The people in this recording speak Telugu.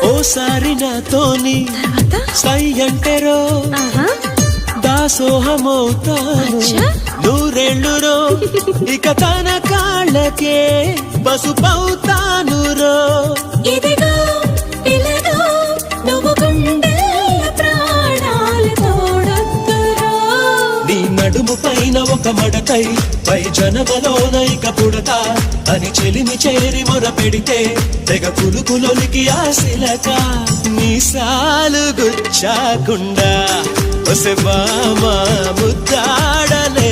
ఓసారి నాతోని సై అంటేరో దాసోహమవుతాను నూరేళ్ళురో ఇక తన కాళ్ళకే పసుపవుతాను రో ఇదిగో ఇలాగో నువ్వు గుండెల ప్రాణాలు తోడొద్దురో నీ నడుము పైన ఒక మడకై పై జనమలోన ఇక పుడతా అని చెలిమి చేరి మొర పెడితే తెగ కులుకులొలికి ఆశలక మీసాలు గుచ్చాకుండా ఒసె బామా ముద్దాడలే